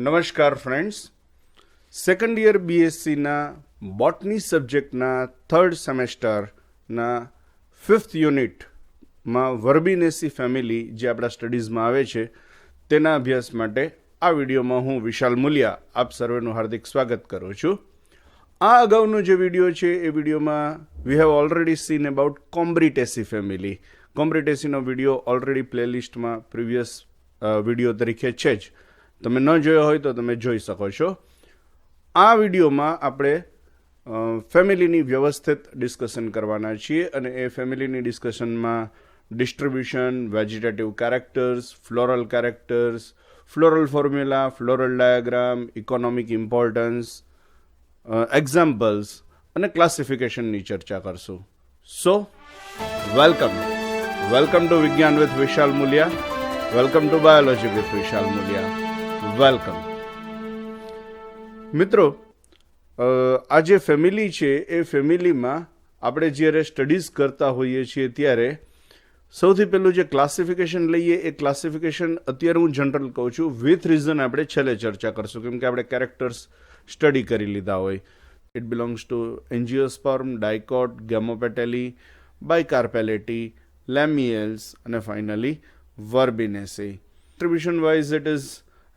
નમસ્કાર friends, second year બીએસસીના botany સબ્જેક્ટના થર્ડ સેમેસ્ટરના 5th યુનિટમાં વર્બિનેસી ફેમિલી જે આપણા સ્ટડીઝમાં આવે છે તેના અભ્યાસ માટે આ વિડીયોમાં હું વિશાલ મુલિયા આપ સર્વેનું હાર્દિક સ્વાગત કરું છું. આ અગાઉનો જે વિડીયો છે એ વિડીયોમાં we have already seen about Combretaceae family. કોમ્બ્રિટેસીનો વિડીયો ઓલરેડી પ્લેલિસ્ટમાં પ્રીવિયસ વિડીયો તરીકે છે જ. તમે ન જોયો હોય તો તમે જોઈ શકો છો. આ વિડીયોમાં આપણે ફેમિલીની વ્યવસ્થિત ડિસ્કશન કરવાના છીએ અને એ ફેમિલીની ડિસ્કશનમાં distribution, vegetative characters, floral characters, floral formula, floral diagram, economic importance, examples અને ક્લાસિફિકેશનની ચર્ચા કરશું. So welcome to Vigyan with Vishal Mulia, welcome to biology with Vishal Mulia. Welcome મિત્રો. આ જે ફેમિલી છે એ ફેમિલીમાં આપણે જ્યારે સ્ટડીઝ કરતા હોઈએ છીએ ત્યારે સૌથી પહેલું જે ક્લાસિફિકેશન લઈએ એ ક્લાસિફિકેશન અત્યારે હું જનરલ કહું છું, વિથ રીઝન આપણે છેલ્લે ચર્ચા કરશું કેમ કે આપણે કેરેક્ટર્સ સ્ટડી કરી લીધા હોય. ઇટ બિલોંગ્સ ટુ એન્જિયોસ્પર્મ, ડાયકોટ, ગેમોપેટેલી, બાયકાર્પેલેટી, લેમિયલ્સ અને finally વર્બિનેસી. Distribution wise it is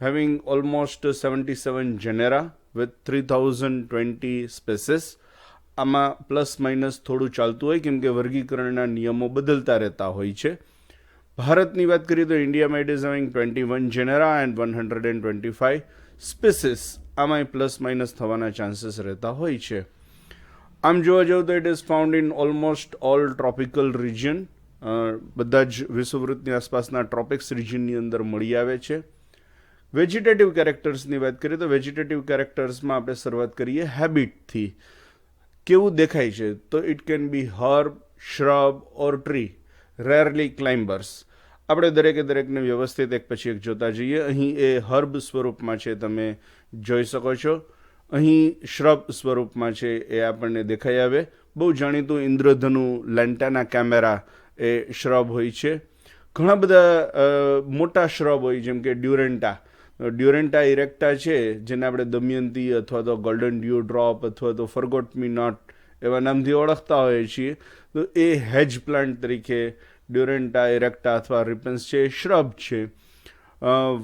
having almost 77 genera with 3020 species. આમાં પ્લસ માઇનસ થોડું ચાલતું હોય કેમ કે વર્ગીકરણના નિયમો બદલતા રહેતા હોય છે. ભારતની વાત કરીએ તો ઇન્ડિયામાં it is having 21 genera and 125 species. આમાં પ્લસ માઇનસ થવાના ચાન્સીસ રહેતા હોય છે. આમ જોવા જાવ તો it is found in almost all tropical region. બધા જ વિષુવવૃત્તની આસપાસના ટ્રોપિક્સ રિજિયનની અંદર મળી આવે છે. વેજીટેટિવ કેરેક્ટર્સની વાત કરીએ તો વેજીટેટિવ કેરેક્ટર્સમાં આપણે શરૂઆત કરીએ હેબિટથી. કેવું દેખાય છે તો it can be herb, shrub or tree, rarely climbers. આપણે દરેકને વ્યવસ્થિત એક પછી એક જોતા જઈએ. અહીં એ હર્બ સ્વરૂપમાં છે, તમે જોઈ શકો છો. અહીં શ્રબ સ્વરૂપમાં છે એ આપણને દેખાઈ આવે. બહુ જાણીતું ઇન્દ્રધનુ, લેન્ટાના કેમેરા એ શ્રબ હોય છે. ઘણા બધા મોટા શ્રબ હોય જેમ કે ડ્યુરેન્ટા ઇરેક્ટા છે જેને આપણે દમયંતી અથવા તો ગોલ્ડન ડ્યુ ડ્રોપ અથવા તો ફરગોટ મી નોટ એવા નામથી ઓળખતા હોઈએ છીએ. તો એ હેજ પ્લાન્ટ તરીકે ડ્યુરેન્ટા ઇરેક્ટા અથવા રિપન્સ છે એ શ્રબ છે.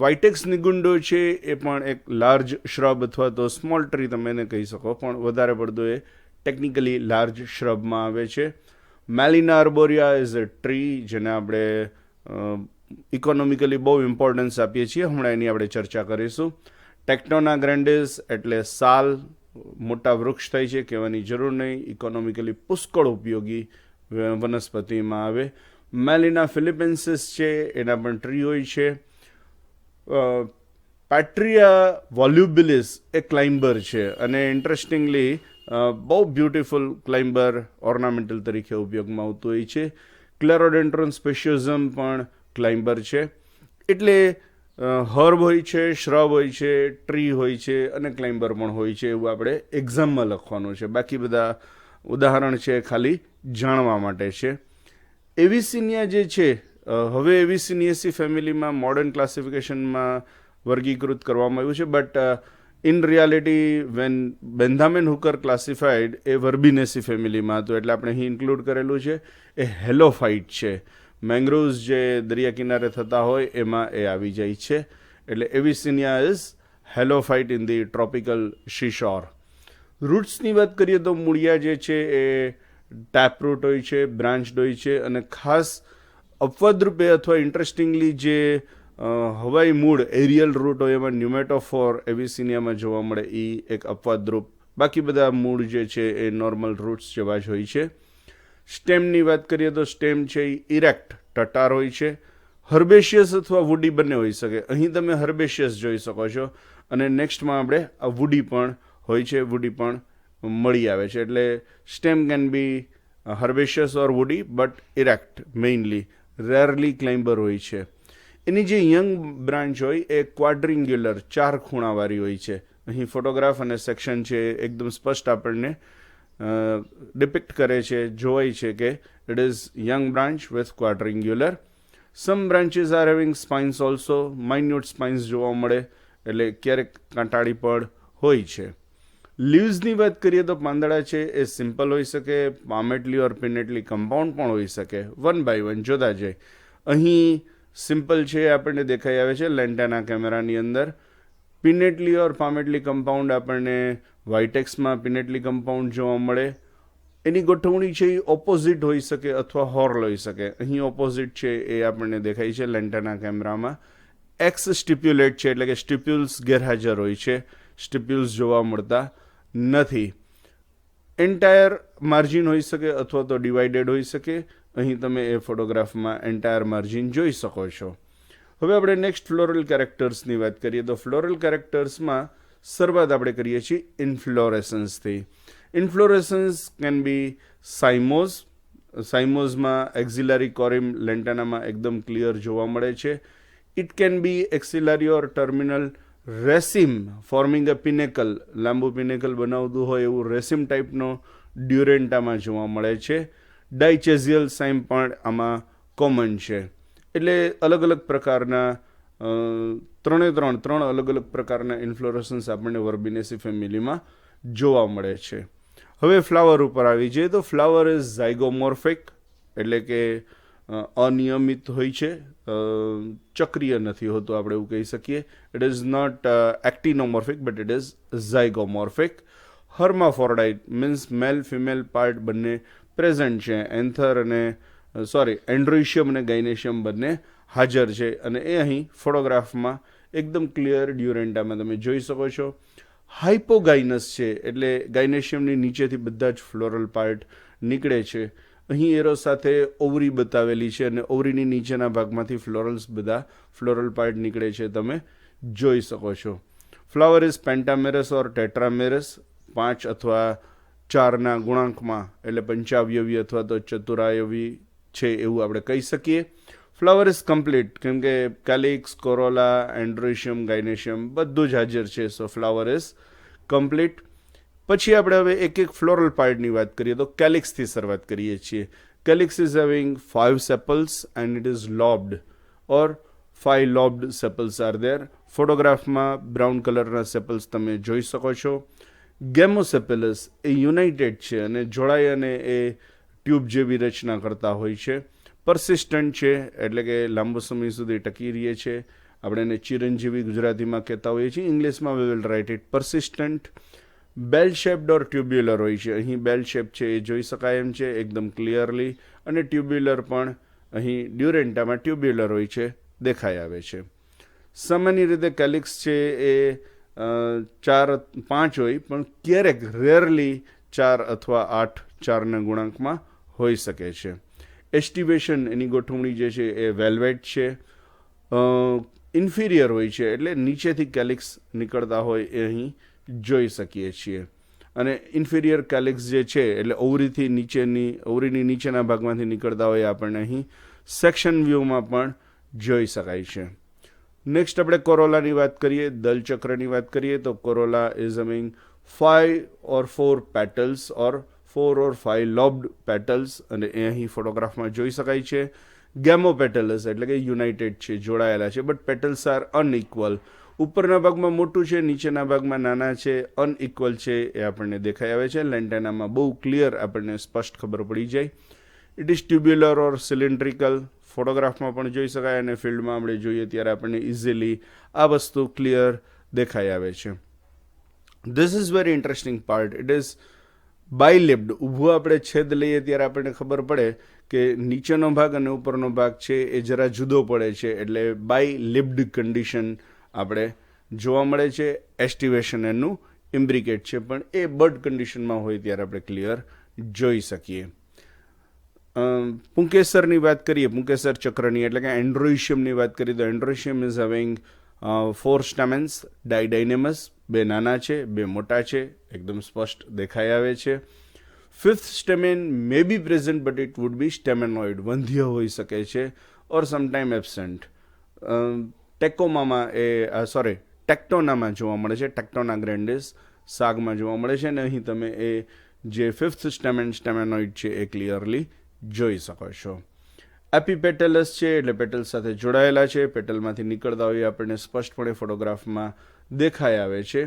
વાઇટેક્સ નિગુન્ડો છે એ પણ એક લાર્જ શ્રબ અથવા તો સ્મોલ ટ્રી તમે એને કહી શકો, પણ વધારે પડતો એ ટેકનિકલી લાર્જ શ્રબમાં આવે છે. મેલિના આર્બોરિયા ઇઝ અ ટ્રી જેને આપણે ઇકોનોમિકલી બહુ ઇમ્પોર્ટન્સ આપીએ છીએ. હમણાં એની આપણે ચર્ચા કરીશું. ટેક્ટોના ગ્રેન્ડિસ એટલે સાલ, મોટા વૃક્ષ થાય છે, કહેવાની જરૂર નહીં. ઇકોનોમિકલી પુષ્કળ ઉપયોગી વનસ્પતિમાં આવે. મેલિના ફિલિપેન્સિસ છે એના પણ ટ્રી હોય છે. પેટ્રિયા વોલ્યુબિલિસ એ ક્લાઇમ્બર છે અને ઇન્ટરેસ્ટિંગલી બહુ બ્યુટિફુલ ક્લાઇમ્બર ઓર્નામેન્ટલ તરીકે ઉપયોગમાં આવતું હોય છે. ક્લેરોડેન્ડ્રોન સ્પેશિયોઝમ પણ ક્લાઇમ્બર છે. એટલે હર્બ હોય છે, શ્રબ હોય છે, ટ્રી હોય છે અને ક્લાઇમ્બર પણ હોય છે એવું આપણે એક્ઝામમાં લખવાનું છે. બાકી બધા ઉદાહરણ છે ખાલી જાણવા માટે છે. એવિસિનિયા જે છે હવે એવિસિનિએસી ફેમિલીમાં મોડર્ન ક્લાસિફિકેશનમાં વર્ગીકૃત કરવામાં આવ્યું છે. But in reality when Bentham and Hooker classified એ વર્બિનેસી ફેમિલીમાં હતું એટલે આપણે અહીં ઇન્ક્લુડ કરેલું છે. એ હેલોફાઇટ છે. મેંગ્રોવ્સ જે દરિયા કિનારે થતા હોય એમાં એ આવી જાય છે. એટલે Avicennia is halophyte in the tropical seashore. રૂટ્સની વાત કરીએ તો મૂળિયા જે છે એ ટેપ રૂટ હોય છે, બ્રાન્ચડ હોય છે અને ખાસ અપવાદ રૂપે અથવા ઇન્ટરેસ્ટિંગલી જે હવાઈ મૂળ એરિયલ રૂટ હોય એમાં ન્યુમેટોફોર એવિસિનિયામાં જોવા મળે એ એક અપવાદરૂપ. બાકી બધા મૂળ જે છે એ નોર્મલ રૂટ્સ જેવા જ હોય છે. સ્ટેમની વાત કરીએ તો સ્ટેમ છે એ ઇરેક્ટ ટટાર હોય છે. હર્બેશિયસ અથવા વુડી બંને હોઈ શકે. અહીં તમે હર્બેશિયસ જોઈ શકો છો અને નેક્સ્ટમાં આપણે આ વુડી પણ હોય છે, વુડી પણ મળી આવે છે. એટલે stem can be herbaceous or woody but erect mainly, rarely climber હોય છે. એની જે યંગ બ્રાન્ચ હોય એ ક્વાડ્રિંગ્યુલર, 4 ખૂણાવાળી હોય છે. અહીં ફોટોગ્રાફ અને સેક્શન છે એકદમ સ્પષ્ટ આપણને ડિપિક્ટ કરે છે, જોવાય છે કે it is young branch with quadrangular. Some branches are having spines also, minute spines જોવા મળે એટલે ક્યારેક કાંટાળી પડ હોય છે. લીવ્સની વાત કરીએ તો પાંદડા છે એ સિમ્પલ હોઈ શકે, પામેટલી ઓર પિનેટલી કમ્પાઉન્ડ પણ હોઈ શકે. વન બાય વન જોતા જાય. અહીં સિમ્પલ છે આપણને દેખાઈ આવે છે લેન્ટાના કેમેરાની અંદર. પિનેટલી ઓર પામેટલી કમ્પાઉન્ડ આપણને વાઇટેક્સમાં પિનેટલી કમ્પાઉન્ડ જોવા મળે. એની ગોઠવણી છે એ ઓપોઝિટ હોઈ શકે અથવા હોર્લ હોઈ શકે. અહીં ઓપોઝિટ છે એ આપણને દેખાય છે લેન્ટાના કેમેરામાં. એક્સ સ્ટિપ્યુલેટ છે એટલે કે સ્ટિપ્યુલ્સ ગેરહાજર હોય છે, સ્ટિપ્યુલ્સ જોવા મળતા નથી. એન્ટાયર માર્જિન હોઈ શકે અથવા તો ડિવાઇડેડ હોઈ શકે. અહીં તમે એ ફોટોગ્રાફમાં એન્ટાયર માર્જિન જોઈ શકો છો. હવે આપણે નેક્સ્ટ ફ્લોરલ કેરેક્ટર્સની વાત કરીએ તો ફ્લોરલ કેરેક્ટર્સમાં શરૂઆત આપણે કરીએ છીએ ઇન્ફ્લોરેસન્સથી. ઇન્ફ્લોરેસન્સ કેન બી સાઇમોઝ. સાઇમોઝમાં એક્ઝિલરી કોરિમ લેન્ટાનામાં એકદમ ક્લિયર જોવા મળે છે. It can be axillary or terminal raceme forming a panicle. લાંબુ પિનેકલ બનાવતું હોય એવું રેસિમ ટાઈપનો ડ્યુરેન્ટામાં જોવા મળે છે. ડાયચેઝિયલ સાઇમ પણ આમાં કોમન છે. એટલે અલગ અલગ પ્રકારના ત્રણ અલગ અલગ પ્રકારના ઇન્ફ્લોરેસન્સ આપણને વર્બિનેસી ફેમિલીમાં જોવા મળે છે. હવે ફ્લાવર ઉપર આવી જઈએ તો ફ્લાવર ઇઝ ઝાયગોમોર્ફિક એટલે કે અનિયમિત હોય છે, ચક્રીય નથી હોતું, આપણે એવું કહી શકીએ. It is not actinomorphic but it is zygomorphic. Hermaphrodite means male female part બંને પ્રેઝન્ટ છે. એન્ડ્રોઇશિયમ અને ગાઇનેશિયમ બંને હાજર છે અને એ અહીં ફોટોગ્રાફમાં એકદમ ક્લિયર ડ્યુરેન્ટામાં તમે જોઈ શકો છો. હાઇપોગાઇનસ છે એટલે ગાઇનેશિયમની નીચેથી બધા જ ફ્લોરલ પાર્ટ નીકળે છે. અહીં એરો સાથે ઓવરી બતાવેલી છે અને ઓવરીની નીચેના ભાગમાંથી ફ્લોરલ પાર્ટ નીકળે છે, તમે જોઈ શકો છો. ફ્લાવર ઇઝ પેન્ટામેરસ ઓર ટેટ્રામેરસ. 5 અથવા 4ના ગુણાંકમાં એટલે પંચાવયવી અથવા તો ચતુરાયવી છે એવું આપણે કહી શકીએ. ફ્લાવર ઇઝ કમ્પ્લીટ કેમ કે કેલિક્સ, કોરોલા, એન્ડ્રોઇશિયમ, ગાઇનેશિયમ બધું જ હાજર છે. સો ફ્લાવર ઇઝ કમ્પ્લીટ. પછી આપણે હવે એક એક ફ્લોરલ પાર્ટની વાત કરીએ તો કેલિક્સથી શરૂઆત કરીએ છીએ. Calyx is having 5 sepals and it is lobed or 5 lobed sepals are there. ફોટોગ્રાફમાં બ્રાઉન કલરના સેપલ્સ તમે જોઈ શકો છો. ગેમોસેપેલસ એ યુનાઇટેડ છે અને જોડાઈ અને એ ટ્યુબ જેવી રચના કરતા હોય છે. પરસિસ્ટન્ટ છે એટલે કે લાંબો સમય સુધી ટકી રહે છે. આપણે એને ચિરંજીવી ગુજરાતીમાં કહેતા હોઈએ છીએ. ઇંગ્લિશમાં we will write it persistent. Bell shaped or tubular હોય છે. અહીં બેલ શેપ છે એ જોઈ શકાય એમ છે એકદમ ક્લિયરલી, અને ટ્યુબ્યુલર પણ અહીં ડ્યુરેન્ટામાં ટ્યુબ્યુલર હોય છે, દેખાઈ આવે છે. સામાન્ય રીતે કેલિક્સ છે એ 4-5 હોય પણ ક્યારેક રેરલી 4 અથવા 8 4ના ગુણાંકમાં હોઈ શકે છે. એસ્ટિવેશન એની ગોઠવણી જે છે એ વેલ્વેટ છે. ઇન્ફિરિયર હોય છે એટલે નીચેથી કેલિક્સ નીકળતા હોય એ અહીં જોઈ શકીએ છીએ. અને ઇન્ફિરિયર કેલિક્સ જે છે એટલે ઓવરીની નીચેના ભાગમાંથી નીકળતા હોય આપણને અહીં સેક્શન વ્યૂમાં પણ જોઈ શકાય છે. નેક્સ્ટ આપણે કોરોલાની વાત કરીએ, દલચક્રની વાત કરીએ તો corolla is having 5 or 4 petals or 4 or 5 lobed petals અને એ અહીં ફોટોગ્રાફમાં જોઈ શકાય છે. ગેમોપેટલસ એટલે કે યુનાઇટેડ છે, જોડાયેલા છે, બટ પેટલ્સ આર અનઇક્વલ. ઉપરના ભાગમાં મોટું છે, નીચેના ભાગમાં નાના છે, અનઇક્વલ છે એ આપણને દેખાઈ આવે છે. લેન્ટેનામાં બહુ ક્લિયર આપણને સ્પષ્ટ ખબર પડી જાય. It is tubular or cylindrical. ફોટોગ્રાફમાં પણ જોઈ શકાય અને ફિલ્ડમાં આપણે જોઈએ ત્યારે આપણને ઇઝીલી આ વસ્તુ ક્લિયર દેખાઈ આવે છે. This is very interesting part. It is bilipped. ઊભું આપણે છેદ લઈએ ત્યારે આપણને ખબર પડે કે નીચેનો ભાગ અને ઉપરનો ભાગ છે એ જરા જુદો પડે છે, એટલે બાયલિબ્ડ કન્ડિશન આપણે જોવા મળે છે. એસ્ટિવેશન એનું ઇમ્બ્રિકેટ છે, પણ એ બર્ડ કન્ડિશનમાં હોય ત્યારે આપણે ક્લિયર જોઈ શકીએ. પુંકેસરની વાત કરીએ, પુંકેસર ચક્રની એટલે કે એન્ડ્રોઇશિયમની વાત કરીએ તો એન્ડ્રોઇશિયમ ઇઝ હવિંગ 4 સ્ટેમેન્સ ડાયડાયનેમસ. 2 નાના છે, 2 મોટા છે, એકદમ સ્પષ્ટ દેખાઈ આવે છે. 5th stamen may be present but it would be staminode. વંધ્ય હોઈ શકે છે ઓર સમટાઈમ એબસેન્ટ. ટેક્ટોનામાં જોવા મળે છે. ટેક્ટોના ગ્રેન્ડિસ સાગમાં જોવા મળે છે અને અહીં તમે એ જે 5th સ્ટેમેનોઇડ છે એ ક્લિયરલી જોઈ શકો છો. એપિપેટલસ છે એટલે પેટલ સાથે જોડાયેલા છે. પેટલમાંથી નીકળતા હોય આપણને સ્પષ્ટપણે ફોટોગ્રાફમાં દેખાઈ આવે છે.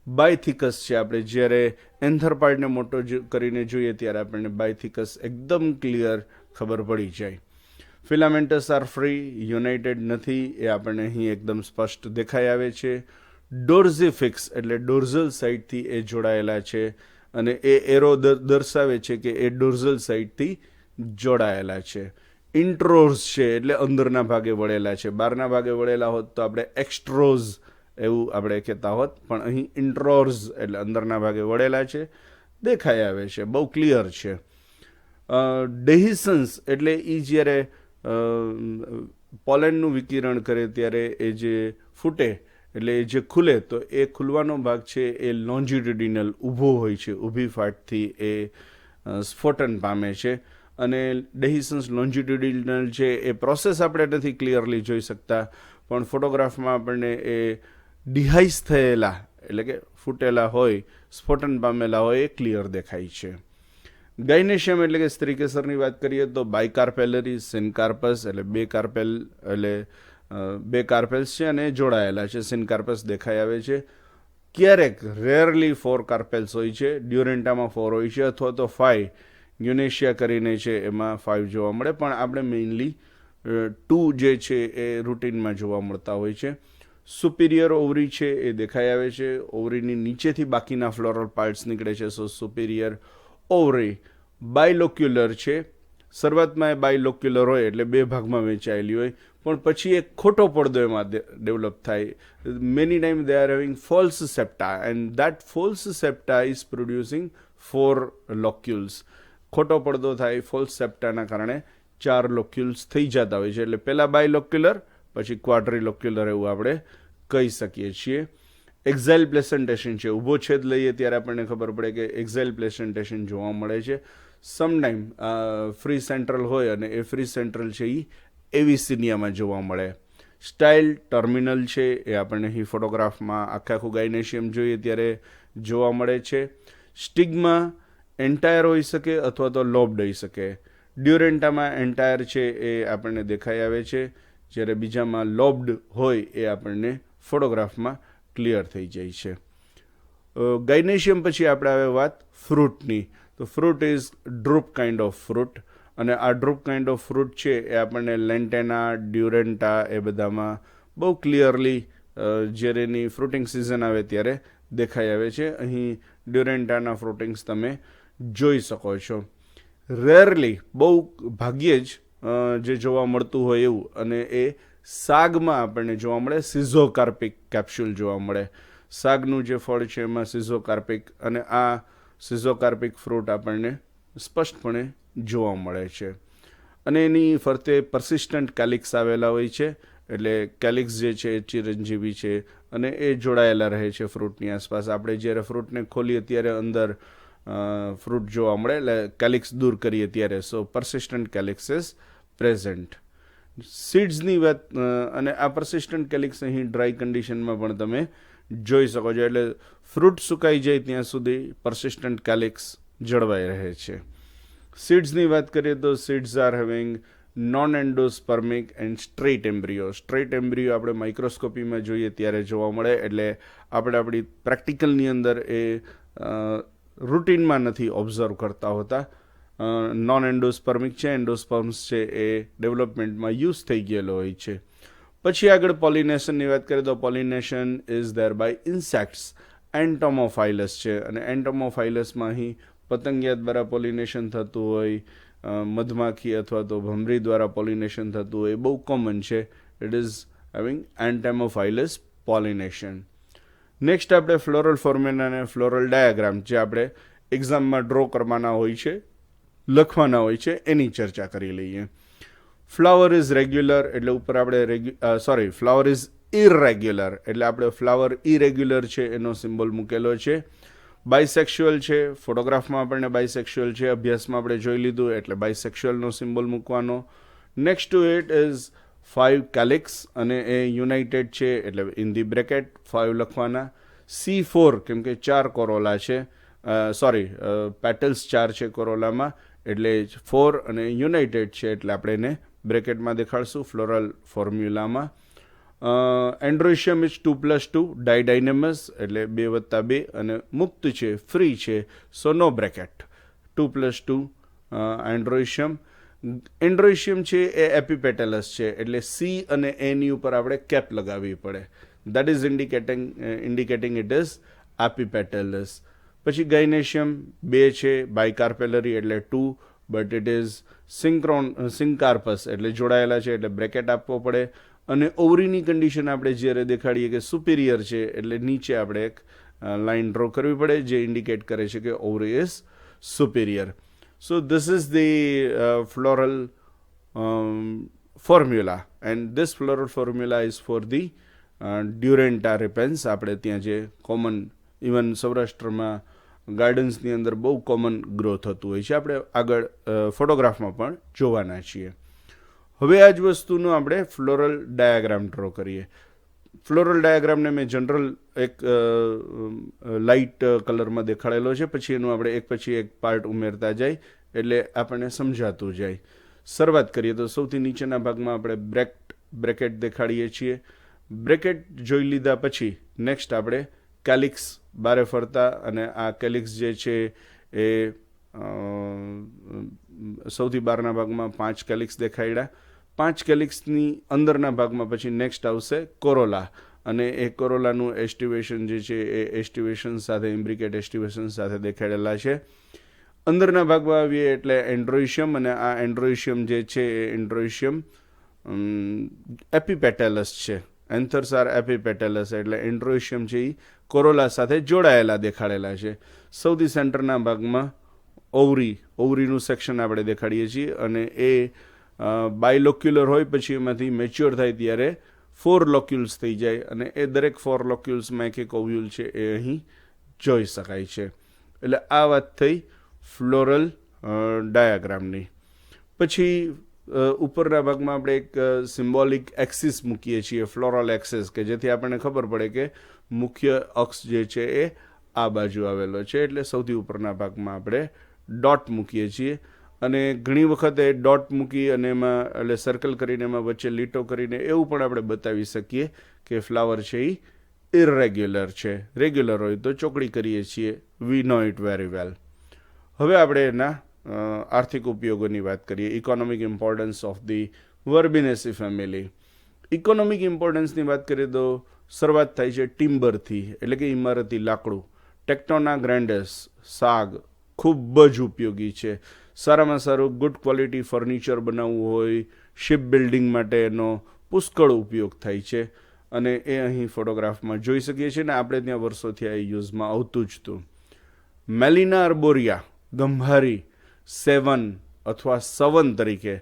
બાયથિકસ છે, આપણે જ્યારે એન્થર પાર્ટને મોટો કરીને જોઈએ ત્યારે આપણને બાયથિકસ એકદમ ક્લિયર ખબર પડી જાય. ફિલામેન્ટસ આર ફ્રી, યુનાઇટેડ નથી, એ આપણને અહીં એકદમ સ્પષ્ટ દેખાઈ આવે છે. ડોર્ઝિફિક્સ એટલે ડોર્ઝલ સાઇડથી એ જોડાયેલા છે અને એ એરો દર્શાવે છે કે એ ડોર્ઝલ સાઇડથી જોડાયેલા છે. ઇન્ટ્રોઝ છે એટલે અંદરના ભાગે વળેલા છે. બહારના ભાગે વળેલા હોત તો આપણે એક્સ્ટ્રોઝ એવું આપણે કહેતા હોત, પણ અહીં ઇન્ટ્રોઝ એટલે અંદરના ભાગે વળેલા છે, દેખાઈ આવે છે, બહુ ક્લિયર છે. ડેહિસન્સ એટલે એ જ્યારે પોલેનનું વિકિરણ કરે ત્યારે એ જે ફૂટે એટલે એ જે ખુલે તો એ ખુલવાનો ભાગ છે એ લોન્જિટ્યુડિનલ ઊભો હોય છે, ઊભી ફાટથી એ સ્ફોટન પામે છે. અને ડેહિસન્સ લોન્જિટ્યુડિનલ છે એ પ્રોસેસ આપણે નથી ક્લિયરલી જોઈ શકતા, પણ ફોટોગ્રાફમાં આપણને એ ડિહાઇસ થયેલા એટલે કે ફૂટેલા હોય, સ્ફોટન પામેલા હોય એ ક્લિયર દેખાય છે. ગાયનેશિયમ એટલે કે સ્ત્રીકેસરની વાત કરીએ તો બાયકાર્પેલરી, સિનકાર્પસ એટલે બે કાર્પેલ એટલે બે કાર્પેલ્સ છે અને જોડાયેલા છે. સિનકાર્પસ દેખાઈ આવે છે. ક્યારેક રેરલી 4 કાર્પેલ્સ હોય છે, ડ્યુરેન્ટામાં 4 હોય છે અથવા તો 5, યુનેશિયા કરીને છે એમાં 5 જોવા મળે, પણ આપણે મેઇનલી 2 જે છે એ રૂટીનમાં જોવા મળતા હોય છે. સુપિરિયર ઓવરી છે એ દેખાઈ આવે છે. ઓવરીની નીચેથી બાકીના ફ્લોરલ પાર્ટ્સ નીકળે છે, સો સુપિરિયર ઓવરી. બાયલોક્યુલર છે, શરૂઆતમાં એ બાયલોક્યુલર હોય એટલે બે ભાગમાં વહેંચાયેલી હોય, પણ પછી એક ખોટો પડદો એમાં ડેવલપ થાય. Many time they are having false septa and that false septa is producing 4 locules. ખોટો પડદો થાય ફોલ્સ સેપ્ટાના કારણે 4 લોક્યુલ્સ થઈ જતા હોય છે. એટલે પહેલાં બાયલોક્યુલર, પછી ક્વાડ્રિલોક્યુલર એવું આપણે કહી શકીએ છીએ. એક્ઝાઇલ પ્લેસન્ટેશન છે, ઊભો છેદ લઈએ ત્યારે આપણને ખબર પડે કે એક્ઝાઇલ પ્લેસન્ટેશન જોવા મળે છે. સમટાઈમ ફ્રી સેન્ટ્રલ હોય અને એ ફ્રી સેન્ટ્રલ છે એ એવિસિનિયામાં જોવા મળે. સ્ટાઇલ ટર્મિનલ છે એ આપણને અહીં ફોટોગ્રાફમાં આખું ગાયનેશિયમ જોઈએ ત્યારે જોવા મળે છે. સ્ટિગ્મા એન્ટાયર હોઈ શકે અથવા તો લોબ્ડ હોઈ શકે. ડ્યુરેન્ટામાં એન્ટાયર છે એ આપણને દેખાઈ આવે છે, જ્યારે બીજામાં લોબ્ડ હોય એ આપણને ફોટોગ્રાફમાં ક્લિયર થઈ જાય છે. ગાયનેશિયમ પછી આપણે આવે વાત ફ્રૂટની. તો fruit is droop kind of fruit, અને આ ડ્રુપ કાઇન્ડ ઓફ ફ્રૂટ છે એ આપણને લેન્ટેના, ડ્યુરેન્ટા એ બધામાં બહુ ક્લિયરલી જ્યારે એની ફ્રૂટિંગ સિઝન આવે ત્યારે દેખાઈ આવે છે. અહીં ડ્યુરેન્ટાના ફ્રૂટિંગ્સ તમે જોઈ શકો છો. રેરલી, બહુ ભાગ્યે જ જે જોવા મળતું હોય એવું, અને એ સાગમાં આપણને જોવા મળે. સિઝોકાર્પિક કેપ્સ્યુલ જોવા મળે. સાગનું જે ફળ છે એમાં સિઝોકાર્પિક, અને આ સિઝોકાર્પિક ફ્રૂટ આપણને સ્પષ્ટપણે જોવા મળે છે. અને એની ફરતે પરસિસ્ટન્ટ કેલિક્સ આવેલા હોય છે, એટલે કેલિક્સ જે છે એ ચિરંજીવી છે અને એ જોડાયેલા રહે છે ફ્રૂટની આસપાસ. આપણે જ્યારે ફ્રૂટને ખોલીએ ત્યારે અંદર ફ્રૂટ જોવા મળે, એટલે કેલિક્સ દૂર કરીએ ત્યારે. સો પરસિસ્ટન્ટ કેલિક્સ ઇઝ પ્રેઝન્ટ. સીડ્સની વાત, અને આ પરસિસ્ટન્ટ કેલિક્સ અહીં ડ્રાય કન્ડિશનમાં પણ તમે જોઈ શકો છો, એટલે ફ્રૂટ સુકાઈ જાય ત્યાં સુધી પરસિસ્ટન્ટ કેલિક્સ જળવાઈ રહે છે. સીડ્સની વાત કરીએ તો seeds are having non endospermic and straight embryo. Straight embryo આપણે માઇક્રોસ્કોપીમાં જોઈએ ત્યારે જોવા મળે, એટલે આપણે આપણી પ્રેક્ટિકલની અંદર એ રૂટીનમાં નથી ઓબ્ઝર્વ કરતા હોતા. નોન એન્ડોસ્પર્મિક છે, એન્ડોસ્પર્મ્સ છે એ ડેવલપમેન્ટમાં યુઝ થઈ ગયેલો હોય છે. પછી આગળ પોલિનેશનની વાત કરીએ તો pollination is there by insects. Entomophilous છે, અને એન્ટોમોફાઇલસમાં અહીં પતંગિયા દ્વારા પોલિનેશન થતું હોય, મધમાખી અથવા તો ભમરી દ્વારા પોલિનેશન થતું હોય, બહુ કોમન છે. It is having entomophilous pollination. Next આપણે ફ્લોરલ ફોર્મેના અને ફ્લોરલ ડાયાગ્રામ, જે આપણે એક્ઝામમાં ડ્રો કરવાના હોય છે, લખવાના હોય છે, એની ચર્ચા કરી લઈએ. ફ્લાવર ઇઝ રેગ્યુલર, એટલે ઉપર આપણે ફ્લાવર ઇઝ ઇરેગ્યુલર, એટલે આપણે ફ્લાવર ઇરેગ્યુલર છે એનો સિમ્બોલ મૂકેલો છે. બાયસેક્સ્યુઅલ છે, ફોટોગ્રાફમાં આપણને બાયસેક્સ્યુઅલ છે, અભ્યાસમાં આપણે જોઈ લીધું, એટલે બાયસેક્સ્યુઅલનો સિમ્બોલ મૂકવાનો. નેક્સ્ટ ટુ ઇટ ઇઝ 5 કેલિક્સ, અને એ યુનાઇટેડ છે એટલે ઇન ધી બ્રેકેટ 5 લખવાના. C4 કેમ કે 4 કોરોલા છે, પેટલ્સ 4 છે કોરોલામાં, એટલે 4 અને યુનાઇટેડ છે એટલે આપણે એને બ્રેકેટમાં દેખાડશું ફ્લોરલ ફોર્મ્યુલામાં. એન્ડ્રોઇશિયમ ઇઝ 2+2 ડાયડાયનેમસ એટલે 2+2 અને મુક્ત છે, ફ્રી છે, સો નો બ્રેકેટ. 2+2 એન્ડ્રોઇશિયમ. એન્ડ્રોઇશિયમ છે એ એપિપેટેલસ છે એટલે સી અને એની ઉપર આપણે કેપ લગાવવી પડે. That is indicating it is epipetalous. પછી ગાયનેશિયમ 2 છે, બાયકાર્પેલરી એટલે 2, બટ ઇટ ઇઝ સિંકાર્પસ એટલે જોડાયેલા છે એટલે બ્રેકેટ આપવો પડે. અને ઓવરીની કન્ડિશન આપણે જ્યારે દેખાડીએ કે સુપિરિયર છે એટલે નીચે આપણે એક લાઇન ડ્રો કરવી પડે જે ઇન્ડિકેટ કરે છે કે ovary is superior. So this is the floral formula and this floral formula is for the Duranta repens. આપણે ત્યાં જે કોમન ઇવન સૌરાષ્ટ્રમાં ગાર્ડન્સની અંદર બહુ કોમન ગ્રો થતું હોય છે, આપણે આગળ ફોટોગ્રાફમાં પણ જોવાના છીએ. હવે આ જ વસ્તુનો આપણે ફ્લોરલ ડાયાગ્રામ ડ્રો કરીએ. ફ્લોરલ ડાયાગ્રામને મેં જનરલ એક લાઇટ કલરમાં દેખાડેલો છે, પછી એનું આપણે એક પછી એક પાર્ટ ઉમેરતા જાય એટલે આપણને સમજાતું જાય. શરૂઆત કરીએ તો સૌથી નીચેના ભાગમાં આપણે બ્રેકેટ દેખાડીએ છીએ. બ્રેકેટ જોઈ લીધા પછી નેક્સ્ટ આપણે કેલિક્સ બારે ફરતા, અને આ કેલિક્સ જે છે એ સૌથી બહારના ભાગમાં 5 કેલિક્સ દેખાડ્યા. 5 કેલિક્સની અંદરના ભાગમાં પછી નેક્સ્ટ આવશે કોરોલા, અને એ કોરોલાનું એસ્ટિવેશન જે છે એ એસ્ટિવેશન સાથે ઇમ્બ્રિકેટ એસ્ટિવેશન સાથે દેખાડેલા છે. અંદરના ભાગમાં આવીએ એટલે એન્ડ્રોઇશિયમ, અને આ એન્ડ્રોઇશિયમ જે છે એ એન્ડ્રોઇશિયમ એપિપેટેલસ છે. એન્થર્સ આર એપિપેટેલસ એટલે એન્ડ્રોઇશિયમ છે એ કોરોલા સાથે જોડાયેલા દેખાડેલા છે. સૌથી સેન્ટરના ભાગમાં ઓવરીનું સેક્શન આપણે દેખાડીએ છીએ, અને એ બાયલોક્યુલર હોય પછી એમાંથી મેચ્યોર થાય ત્યારે 4 લોક્યુલ્સ થઈ જાય, અને એ દરેક 4 લોક્યુલ્સમાં એક ઓવ્યુલ છે એ અહીં જોઈ શકાય છે. એટલે આ વાત થઈ ફ્લોરલ ડાયાગ્રામની. પછી ઉપરના ભાગમાં આપણે એક સિમ્બોલિક એક્સિસ મૂકીએ છીએ, ફ્લોરલ એક્સિસ, કે જેથી આપણને ખબર પડે કે મુખ્ય અક્ષ જે છે એ આ બાજુ આવેલો છે. એટલે સૌથી ઉપરના ભાગમાં આપણે ડોટ મૂકીએ છીએ, અને ઘણી વખત એ ડોટ મૂકી અને એમાં એટલે સર્કલ કરીને એમાં વચ્ચે લીટો કરીને એવું પણ આપણે બતાવી શકીએ કે ફ્લાવર છે એ ઇરેગ્યુલર છે. રેગ્યુલર હોય તો ચોકડી કરીએ છીએ. We know it very well. હવે આપણે એના આર્થિક ઉપયોગોની વાત કરીએ. Economic importance of the Verbenaceae family. Economic ઇમ્પોર્ટન્સની વાત કરીએ તો શરૂઆત થાય છે ટિમ્બરથી, એટલે કે ઇમારતી લાકડું. ટેક્ટોના ગ્રેન્ડસ, સાગ ખૂબ જ ઉપયોગી છે. સારામાં સારું ગુડ ક્વોલિટી ફર્નિચર બનાવવું હોય, શિપ બિલ્ડિંગ માટે એનો પુષ્કળ ઉપયોગ થાય છે, અને એ અહીં ફોટોગ્રાફમાં જોઈ શકીએ છીએ, ને આપણે ત્યાં વર્ષોથી આ યુઝમાં આવતું જ હતું. મેલિના અર્બોરિયા, ગંભારી, સેવન અથવા સવન તરીકે,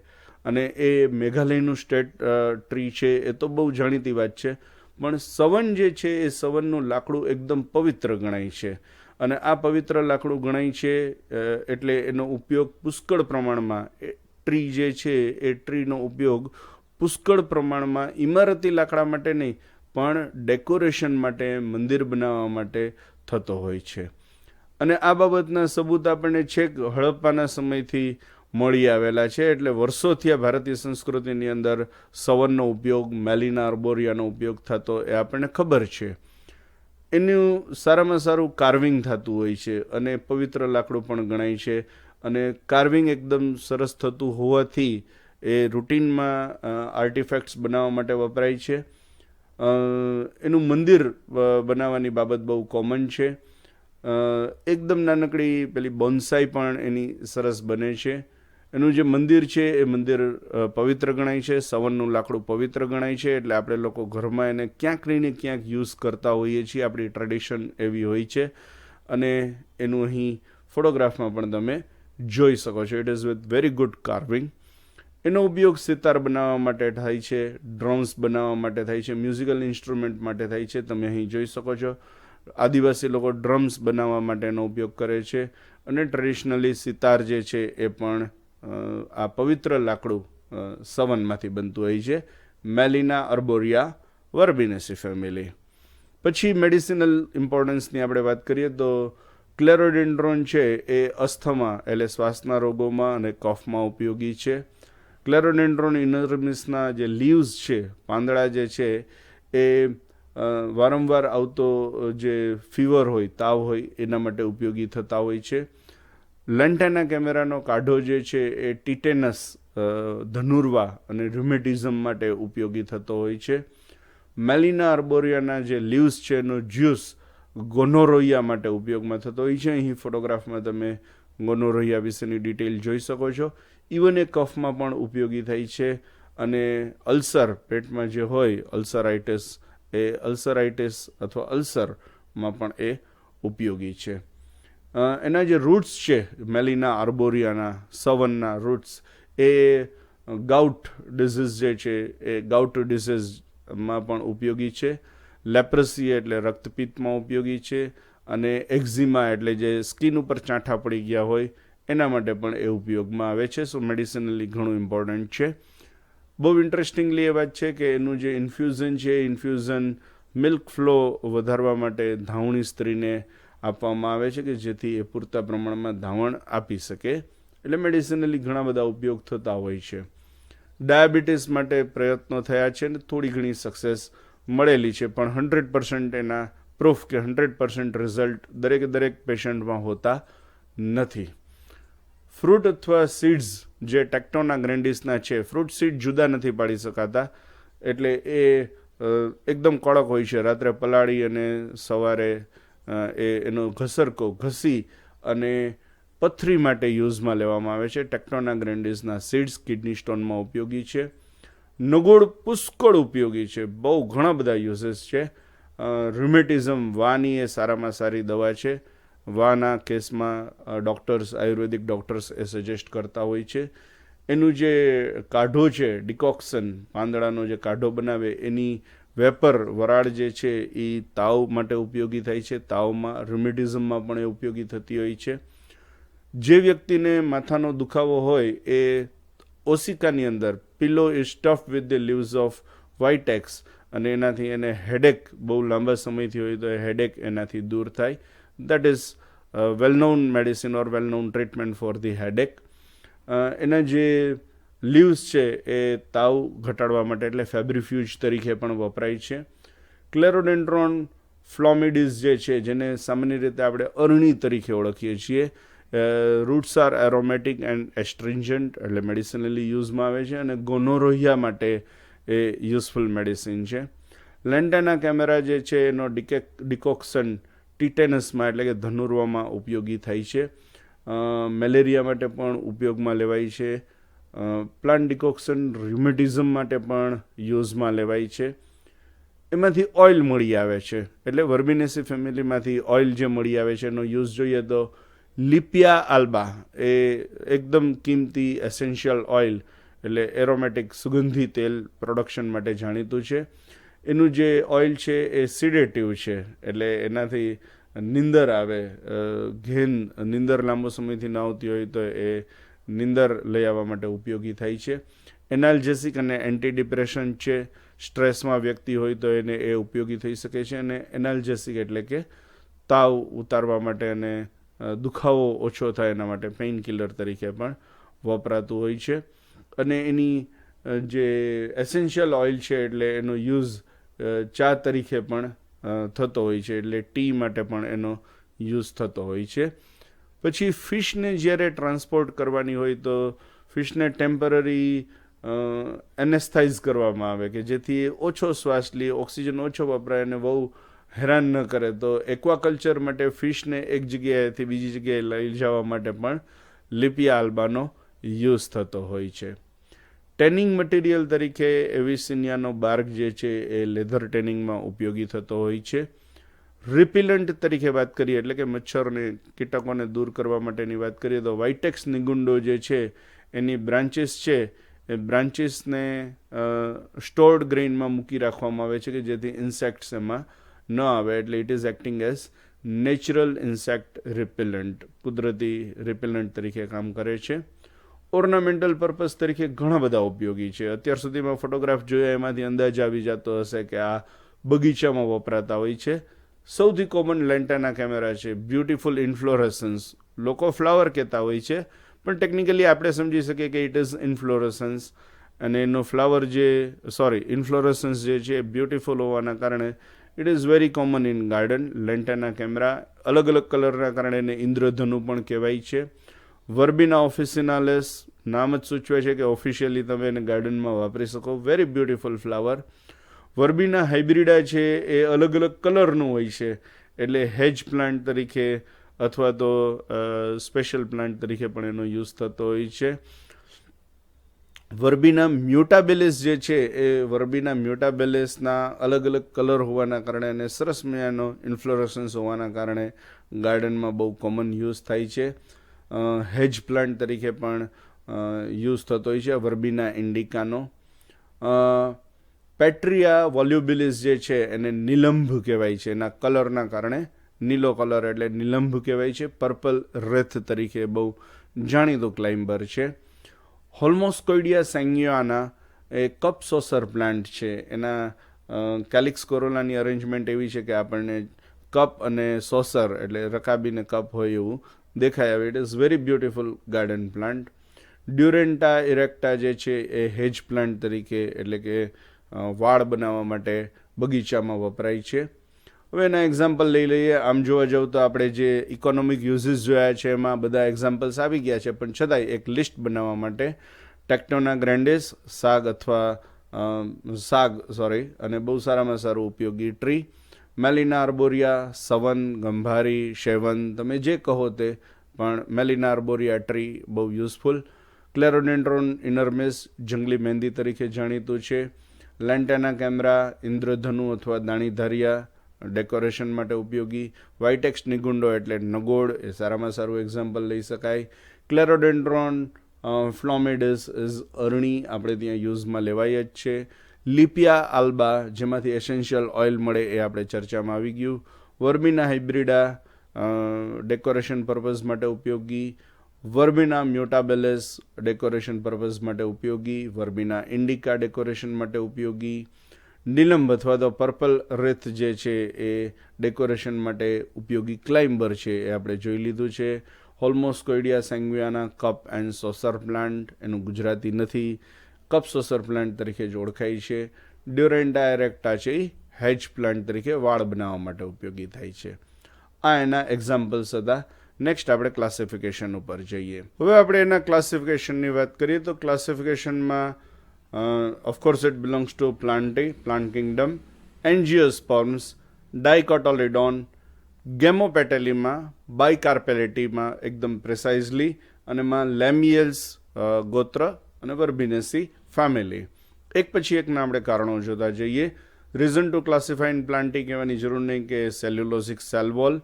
અને એ મેઘાલયનું સ્ટેટ ટ્રી છે, એ તો બહુ જાણીતી વાત છે. પણ સવન જે છે એ સવનનું લાકડું એકદમ પવિત્ર ગણાય છે, અને આ પવિત્ર લાકડું ગણાય છે એટલે એનો ઉપયોગ પુષ્કળ પ્રમાણમાં, ટ્રી જે છે એ ટ્રીનો ઉપયોગ પુષ્કળ પ્રમાણમાં ઇમારતી લાકડા માટે નહીં પણ ડેકોરેશન માટે, મંદિર બનાવવા માટે થતો હોય છે. અને આ બાબતના સબૂત આપણને છેક હડપ્પાના સમયથી મળી આવેલા છે. એટલે વર્ષોથી આ ભારતીય સંસ્કૃતિની અંદર સવનનો ઉપયોગ, મેલિના અર્બોરિયાનો ઉપયોગ થતો એ આપણને ખબર છે. એનું સારામાં સારું કાર્વિંગ થતું હોય છે, અને પવિત્ર લાકડું પણ ગણાય છે, અને કાર્વિંગ એકદમ સરસ થતું હોવાથી એ રૂટીનમાં આર્ટિફેક્ટ્સ બનાવવા માટે વપરાય છે. એનું મંદિર બનાવવાની બાબત બહુ કોમન છે. એકદમ નાનકડી પેલી બોન્સાઈ પણ એની સરસ બને છે. એનું જે મંદિર છે એ મંદિર પવિત્ર ગણાય છે. સવનનું લાકડું પવિત્ર ગણાય છે, એટલે આપણે લોકો ઘરમાં એને ક્યાંક ને ક્યાંક યુઝ કરતા હોઈએ છીએ. આપણી ટ્રેડિશન એવી હોય છે, અને એનું અહીં ફોટોગ્રાફમાં પણ તમે જોઈ શકો છો. It is with very good carving. એનો ઉપયોગ સિતાર બનાવવા માટે થાય છે, ડ્રમ્સ બનાવવા માટે થાય છે, મ્યુઝિકલ ઇન્સ્ટ્રુમેન્ટ માટે થાય છે. તમે અહીં જોઈ શકો છો આદિવાસી લોકો ડ્રમ્સ બનાવવા માટેનો ઉપયોગ કરે છે, અને ટ્રેડિશનલી સિતાર જે છે એ પણ આ પવિત્ર લાકડું સવનમાંથી બનતું હોય છે. મેલિના અર્બોરિયા વર્બિનેસી ફેમિલી. પછી મેડિસિનલ ઇમ્પોર્ટન્સની આપણે વાત કરીએ તો ક્લેરોડેન્ડ્રોન છે એ અસ્થમા એટલે શ્વાસના રોગોમાં અને કફમાં ઉપયોગી છે. ક્લેરોડેન્ડ્રોન ઇનર્મિસના જે લીવ્સ છે, પાંદડા જે છે, એ વારંવાર આવતો જે ફીવર હોય, તાવ હોય, એના માટે ઉપયોગી થતા હોય છે. લેન્ટેના કેમેરાનો કાઢો જે છે એ ટીટેનસ, ધનુર્વા અને ર્યુમેટિઝમ માટે ઉપયોગી થતો હોય છે. મેલિના આર્બોરિયાના જે લીવ્સ છે એનો જ્યુસ ગોનોરોયા માટે ઉપયોગમાં થતો હોય છે. અહીં ફોટોગ્રાફમાં તમે ગોનોરોયા વિશેની ડિટેલ જોઈ શકો છો. ઇવન એ કફમાં પણ ઉપયોગી થાય છે. અને અલ્સર, પેટમાં જે હોય અલ્સરાઇટિસ, એ અલ્સરાઇટિસ અથવા અલ્સરમાં પણ એ ઉપયોગી છે. એના જે રૂટ્સ છે મેલિના આર્બોરિયાના, સવનના રૂટ્સ, એ ગાઉટ ડિઝીઝ જે છે એ ગાઉટ ડિઝીઝમાં પણ ઉપયોગી છે. લેપ્રસી એટલે રક્તપિત્તમાં ઉપયોગી છે. અને એક્ઝિમા એટલે જે સ્કિન ઉપર ચાંઠા પડી ગયા હોય એના માટે પણ એ ઉપયોગમાં આવે છે. સો મેડિસિનલી ઘણું ઇમ્પોર્ટન્ટ છે. બહુ ઇન્ટરેસ્ટિંગલી એ વાત છે કે એનું જે ઇન્ફ્યુઝન છે, ઇન્ફ્યુઝન મિલ્ક ફ્લો વધારવા માટે ધાવણી સ્ત્રીને આપવામાં આવે છે કે જેથી એ પૂરતા પ્રમાણમાં ધાવણ આપી શકે. એટલે મેડિસિનલી ઘણા બધા ઉપયોગ થતા હોય છે. ડાયાબિટીસ માટે પ્રયત્નો થયા છે અને થોડી ઘણી સક્સેસ મળેલી છે, પણ 100% એના પ્રૂફ કે 100% રિઝલ્ટ દરેક પેશન્ટમાં હોતા નથી. ફ્રૂટ અથવા સીડ્સ જે ટેક્ટોના ગ્રેન્ડિસના છે, ફ્રૂટ સીડ જુદા નથી પાડી શકાતા, એટલે એ એકદમ કડક હોય છે. રાત્રે પલાળી અને સવારે એનો ઘસરકો ઘસી અને પથરી માટે યુઝમાં લેવામાં આવે છે. ટેક્ટોના ગ્રેન્ડિસના સીડ્સ કિડની સ્ટોનમાં ઉપયોગી છે. નગોળ પુષ્કળ ઉપયોગી છે, બહુ ઘણા બધા યુઝેસ છે. ર્યુમેટિઝમ, વાની એ સારામાં સારી દવા છે. વાના કેસમાં ડૉક્ટર્સ, આયુર્વેદિક ડૉક્ટર્સ એ સજેસ્ટ કરતા હોય છે. એનું જે કાઢો છે, ડિકોક્શન, પાંદડાનો જે કાઢો બનાવે એની વેપર, વરાળ જે છે એ તાવ માટે ઉપયોગી થાય છે. તાવમાં, ર્યુમેટિઝમમાં પણ એ ઉપયોગી થતી હોય છે. જે વ્યક્તિને માથાનો દુખાવો હોય એ ઓશિકાની અંદર pillow is stuff with the leaves of Vitex, અને એનાથી એને હેડેક બહુ લાંબા સમયથી હોય તો એ હેડેક એનાથી દૂર થાય. That is well known medicine or well known treatment for the headache. એના જે લીવ્સ છે એ તાવ ઘટાડવા માટે એટલે ફેબ્રિફ્યુજ તરીકે પણ વપરાય છે. ક્લેરોડેન્ડ્રોન ફ્લોમિડિસ જે છે, જેને સામાન્ય રીતે આપણે અરણી તરીકે ઓળખીએ છીએ, રૂટ્સ આર એરોમેટિક એન્ડ એસ્ટ્રિન્જન્ટ એટલે મેડિસિનલી યુઝમાં આવે છે. અને ગોનોરોહિયા માટે એ યુઝફુલ મેડિસિન છે. લેન્ટેના કેમેરા જે છે એનો ડિકોક્શન ટીટેનસમાં એટલે કે ધનુર્વામાં ઉપયોગી થાય છે. મેલેરિયા માટે પણ ઉપયોગમાં લેવાય છે. પ્લાન્ટ ડિકોક્શન ર્યુમેટિઝમ માટે પણ યુઝમાં લેવાય છે. એમાંથી ઓઇલ મળી આવે છે, એટલે વર્બિનેસી ફેમિલીમાંથી ઓઇલ જે મળી આવે છે એનો યુઝ જોઈએ તો લિપિયા આલ્બા એ એકદમ કિંમતી એસેન્શિયલ ઓઇલ એટલે એરોમેટિક સુગંધી તેલ પ્રોડક્શન માટે જાણીતું છે. એનું જે ઓઇલ છે એ સિડેટિવ છે, એટલે એનાથી નિંદર આવે, નિંદર લાંબો સમયથી ન આવતી હોય તો એ નિંદર લઈ આવવા માટે ઉપયોગી થાય છે. એનાલ્જેસિક અને એન્ટી ડિપ્રેશન છે. સ્ટ્રેસમાં વ્યક્તિ હોય તો એને એ ઉપયોગી થઈ શકે છે. અને એનાલ્જેસિક એટલે કે તાવ ઉતારવા માટે અને દુખાવો ઓછો થાય એના માટે પેઇન કિલર તરીકે પણ વપરાતું હોય છે. અને એની જે એસેન્શિયલ ઓઇલ છે એટલે એનો યુઝ ચા તરીકે પણ થતો હોય છે, એટલે ટી માટે પણ એનો યુઝ થતો હોય છે. પછી ફિશને જ્યારે ટ્રાન્સપોર્ટ કરવાની હોય તો ફિશને ટેમ્પરરી એનેસ્થાઇઝ કરવામાં આવે કે જેથી ઓછો શ્વાસ લે, ઓક્સિજન ઓછો વપરાય અને બહુ હેરાન ન કરે. તો એક્વાકલ્ચર માટે ફિશને એક જગ્યાએથી બીજી જગ્યાએ લઈ જવા માટે પણ લિપિયા આલ્બાનો યુઝ થતો હોય છે. ટેનિંગ મટીરિયલ તરીકે એવિસિનિયાનો બાર્ક જે છે એ લેધર ટેનિંગમાં ઉપયોગી થતો હોય છે. રિપિલન્ટ તરીકે વાત કરીએ એટલે કે મચ્છરને, કીટકોને દૂર કરવા માટેની વાત કરીએ તો વાઇટેક્સ નિગુંડો જે છે એની બ્રાન્ચીસ છે એ બ્રાન્ચીસને સ્ટોર્ડ ગ્રેઇનમાં મૂકી રાખવામાં આવે છે કે જેથી ઇન્સેક્ટ્સ એમાં ન આવે, એટલે it is acting as natural insect repellent, કુદરતી રિપેલન્ટ તરીકે કામ કરે છે. ઓર્નામેન્ટલ પર્પઝ તરીકે ઘણા બધા ઉપયોગી છે. અત્યાર સુધીમાં ફોટોગ્રાફ જોયા એમાંથી અંદાજ આવી જતો હશે કે આ બગીચામાં વપરાતા હોય છે. સૌથી કોમન લેન્ટેના કેમેરા છે. બ્યુટીફુલ ઇન્ફ્લોરેસન્સ, લોકો ફ્લાવર કહેતા હોય છે પણ ટેકનિકલી આપણે સમજી શકીએ કે ઇટ ઇઝ ઇન્ફ્લોરેસન્સ. અને એનો ફ્લાવર ઇન્ફ્લોરસન્સ જે છે બ્યુટીફુલ હોવાના કારણે it is very common in garden. Lantana camara અલગ અલગ કલરના કારણે એને ઇન્દ્રધનુ પણ કહેવાય છે. વર્બિના ઓફિસિનાલિસ નામ જ સૂચવે છે કે ઓફિશિયલી તમે એને ગાર્ડનમાં વાપરી શકો. Very beautiful flower. Verbena hybrida છે એ અલગ અલગ કલરનું હોય છે, એટલે હેજ પ્લાન્ટ તરીકે અથવા તો સ્પેશિયલ પ્લાન્ટ તરીકે પણ એનો યુઝ થતો હોય છે. વર્બિના મ્યુટાબેલિસ જે છે એ વર્બિના મ્યુટાબેલિસના અલગ અલગ કલર હોવાના કારણે અને સરસ મજાનો ઇન્ફ્લોરસન્સ હોવાના કારણે ગાર્ડનમાં બહુ કોમન યુઝ થાય છે. હેજ પ્લાન્ટ તરીકે પણ યુઝ થતો હોય છે વર્બિના ઇન્ડિકાનો. પેટ્રિયા વોલ્યુબિલિસ જે છે એને નિલંભ કહેવાય છે, એના કલરના કારણે. નીલો કલર એટલે નિલંભ કહેવાય છે. પર્પલ રેથ તરીકે બહુ જાણીતો ક્લાઇમ્બર છે. હોલ્મોસ્કોઇડિયા સેંગ્યુઆના એ કપ સોસર પ્લાન્ટ છે. એના કેલિક્સ કોરોલાની અરેન્જમેન્ટ એવી છે કે આપણને કપ અને સોસર એટલે રકાબીને કપ હોય એવું દેખાય આવે. It is very beautiful garden plant. Duranta erecta જે છે એ હેજ પ્લાન્ટ તરીકે એટલે કે વાડ બનાવવા માટે બગીચામાં વપરાય છે. હવે એના એક્ઝામ્પલ લઈ લઈએ. આમ જોવા જાવ તો આપણે જે ઇકોનોમિક યુઝિસ જોયા છે એમાં બધા એક્ઝામ્પલ્સ આવી ગયા છે, પણ છતાંય એક લિસ્ટ બનાવવા માટે ટેક્ટોના ગ્રેન્ડિસ અને બહુ સારામાં સારું ઉપયોગી ટ્રી. મેલિના આર્બોરિયા સવન, ગંભારી, શેવન, તમે જે કહો તે, પણ મેલિના આર્બોરિયા ટ્રી બહુ યુઝફુલ. ક્લેરોડેન્ડ્રોન ઇનર્મિસ જંગલી મહેંદી તરીકે જાણીતું છે. લેન્ટેના કેમેરા ઇન્દ્રધનુ અથવા દાણીધારિયા ડેકોરેશન માટે ઉપયોગી. વાઇટેક્સ નિગુંડો એટલે નગોડ એ સારામાં સારું એક્ઝામ્પલ લઈ શકાય. ક્લેરોડેન્ડ્રોન ફ્લોમિડસ ઇઝ અરણી, આપણે ત્યાં યુઝમાં લેવાય જ છે. લિપિયા આલ્બા જેમાંથી એસેન્શિયલ ઓઇલ મળે એ આપણે ચર્ચામાં આવી ગયું. વર્બિના હાઇબ્રિડા ડેકોરેશન પર્પઝ માટે ઉપયોગી. વર્બિના મ્યુટાબેલિસ ડેકોરેશન પર્પઝ માટે ઉપયોગી. વર્બિના ઇન્ડિકા ડેકોરેશન માટે ઉપયોગી. નિલંબ અથવા તો પર્પલ રેથ જે છે એ ડેકોરેશન માટે ઉપયોગી ક્લાઇમ્બર છે એ આપણે જોઈ લીધું છે. હોલ્મોસ્કોઇડિયા સેંગ્યુઆના કપ એન્ડ સોસર પ્લાન્ટ, એનું ગુજરાતી નથી, કપ સોસર પ્લાન્ટ તરીકે જ ઓળખાય છે. ડ્યુરેન્ટા ઇરેક્ટા છે એ હેજ પ્લાન્ટ તરીકે વાડ બનાવવા માટે ઉપયોગી થાય છે. આ એના એક્ઝામ્પલ્સ હતા. નેક્સ્ટ આપણે ક્લાસિફિકેશન ઉપર જઈએ. હવે આપણે એના ક્લાસિફિકેશનની વાત કરીએ તો ક્લાસિફિકેશનમાં of course it belongs to plant kingdom. Angiosperms, dicotyledon, ગેમોપેટેલીમાં, બાયકાર્પેલેટીમાં એકદમ પ્રિસાઇઝલી, અને માં લેમિયલ્સ ગોત્ર અને વર્બિનેસી ફેમિલી. એક પછી એકના આપણે કારણો જોતા જઈએ. Reason to classify in Plantae કહેવાની જરૂર નહીં કે cellulosic cell wall,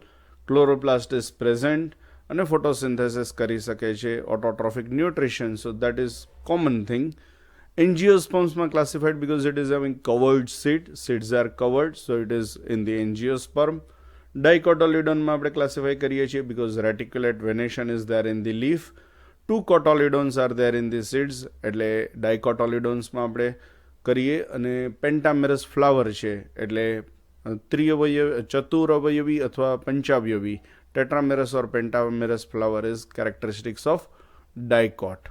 chloroplast is present અને ફોટોસિન્થેસિસ કરી શકે છે. Autotrophic nutrition, so that is common thing. Angiosperms classified because it is having covered seeds are covered, so it is in the angiosperm. Dicotyledon માં આપણે classify કરીએ છીએ because reticulate venation is there in the leaf. 2 cotyledons are there in the seeds, એટલે dicotyledons માં આપણે કરીએ. અને પેન્ટામેરસ flower છે એટલે ચતુરવયવી અથવા પંચાવયવી ટેટ્રામેરસ or pentamerous flower is characteristics of dicot.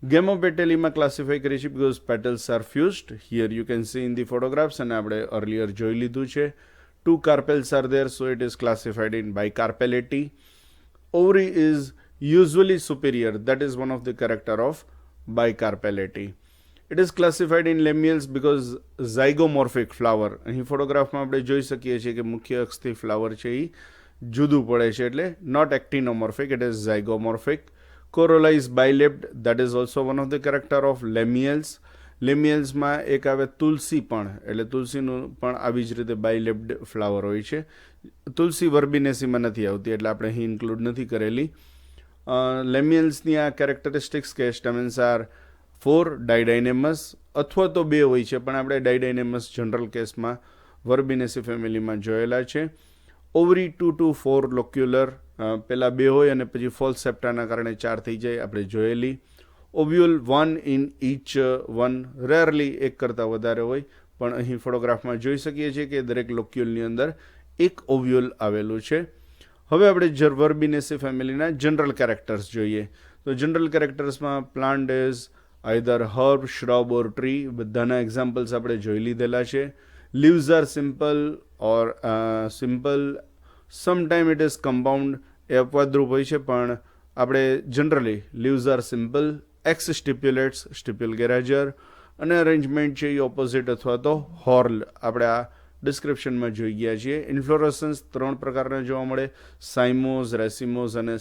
ગેમોપેટેલીમાં classify કરી છે because petals are fused. Here you can see in the photographs અને આપણે earlier જોઈ લીધું છે. 2 carpels are there, so it is classified in bicarpellity. Ovary is usually superior, that is one of the character of bicarpellity. It is classified in lemmules because zygomorphic flower. અહીં ફોટોગ્રાફમાં આપણે જોઈ શકીએ છીએ કે મુખ્ય અક્ષથી ફ્લાવર છે એ જુદું પડે છે, એટલે not actinomorphic, it is zygomorphic. Corolla is bilobed, that is also one of the character of lemmules. લેમિયલ્સમાં એક આવે તુલસી પણ, એટલે તુલસીનું પણ આવી જ રીતે બાયલેબ્ડ ફ્લાવર હોય છે. તુલસી વર્બિનેસીમાં નથી આવતી એટલે આપણે અહીં ઇન્ક્લુડ નથી કરેલી. લેમિયલ્સની આ કેરેક્ટરિસ્ટિક્સ કે સ્ટેમેન્સ આર 4 ડાયડાયનેમસ અથવા તો 2 હોય છે, પણ આપણે ડાયડાયનેમસ જનરલ કેસમાં વર્બિનેસી ફેમિલીમાં જોયેલા છે. ઓવરી 2 to 4 લોક્યુલર, પહેલાં 2 હોય અને પછી ફોલ્સ સેપ્ટાના કારણે 4 થઈ જાય, આપણે જોયેલી. Ovule 1 in each one, rarely એક કરતાં વધારે હોય, પણ અહીં ફોટોગ્રાફમાં જોઈ શકીએ છીએ કે દરેક લોક્યુલની અંદર એક ઓવ્યુલ આવેલું છે. હવે આપણે વર્બિનેસી ફેમિલીના જનરલ કેરેક્ટર્સ જોઈએ તો જનરલ કેરેક્ટર્સમાં plant is either herb, shrub or tree, બધાના એક્ઝામ્પલ્સ આપણે જોઈ લીધેલા છે. Leaves are simple or simple, sometime it is compound, એ અપવાદરૂપ હોય છે, પણ આપણે generally leaves are simple. Exstipulates, stipule ગેરાજર, અને અરેન્જમેન્ટ છે એ ઓપોઝિટ અથવા તો હોર્લ આપણે આ ડિસ્ક્રિપ્શનમાં જોઈ ગયા છીએ. ઇન્ફ્લોરસન્સ 3 પ્રકારના જોવા મળે, સાઇમોઝ, રેસિમોઝ અને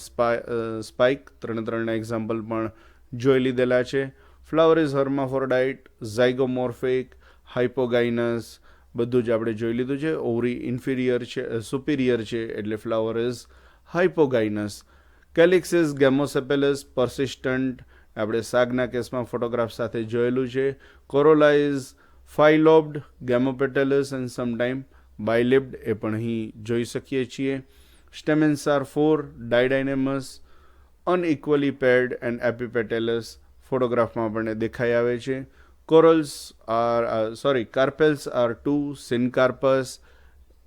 સ્પાઇક, ત્રણના એક્ઝામ્પલ પણ જોઈ લીધેલા છે. ફ્લાવર ઇઝ હર્માફોર્ડાઇટ, ઝાયગોમોર્ફિક, હાઇપોગાઇનસ, બધું જ આપણે જોઈ લીધું છે. ઓવરી ઇન્ફિરિયર છે, સુપિરિયર છે, એટલે ફ્લાવર ઇઝ હાઇપોગાઇનસ. કેલિક્સ ઇઝ ગેમોસેપેલસ, persistent, આપણે સાગના કેસમાં ફોટોગ્રાફ સાથે જોયેલું છે. કોરોલા ઇઝ ફાઇલોબ્ડ, ગેમોપેટેલસ એન્ડ સમટાઈમ બાયલિબ્ડ, એ પણ અહીં જોઈ શકીએ છીએ. સ્ટેમેન્સ આર 4, ડાયડાયનેમસ, અનઇક્વલી પેર્ડ એન્ડ એપિપેટેલસ, ફોટોગ્રાફમાં આપણને દેખાઈ આવે છે. કાર્પેલ્સ આર 2, સિનકાર્પસ,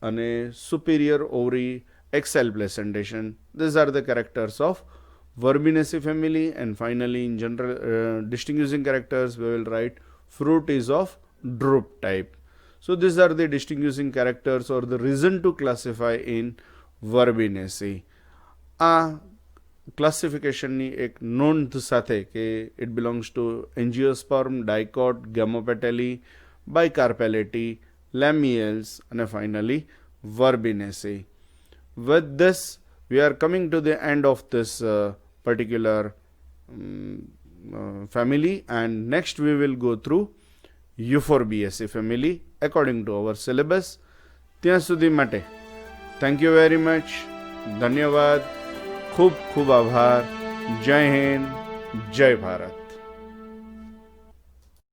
અને superior ovary axile placentation. These are the characters of Verbenaceae family. And finally, in general distinguishing characters, we will write fruit is of drupe type. So these are the distinguishing characters or the reason to classify in Verbenaceae. આ ક્લાસિફિકેશનની એક નોંધ સાથે કે it belongs two એન્જિયોસ્પર્મ, ડાયકોટ, ગેમોપેટેલી, બાયકાર્પેલેટી, લેમિયલ્સ અને finally Verbenaceae. With this, we are coming to the end of this particular family, and next we will go through Euphorbiaceae family according to our syllabus. ત્યાં સુધી માટે thank you very much. ધન્યવાદ, ખૂબ ખૂબ આભાર. જય હિન્દ, જય ભારત.